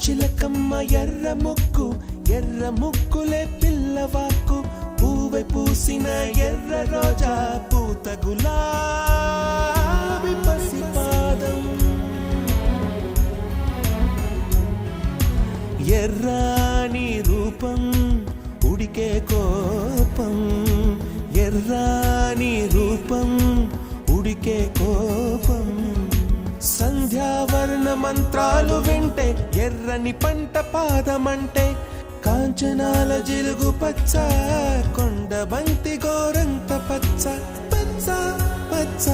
చిలకమ్మ ఎర్ర ముక్కులే పిల్లవాకు పూవై పూసిన ఎర్ర రోజా పూత గులాబీ పసిపాదం ఎర్రాని రూపం ఉడికే కోపం ఎర్రాని రూపం ఉడికే కోపం సంధ్యావర్ణ మంత్రాలు వింటే ఎర్రని పంట పాదమంటే కాంచనాల జిలుగు పచ్చ కొండ బంతి గోరంత పచ్చ పచ్చ పచ్చ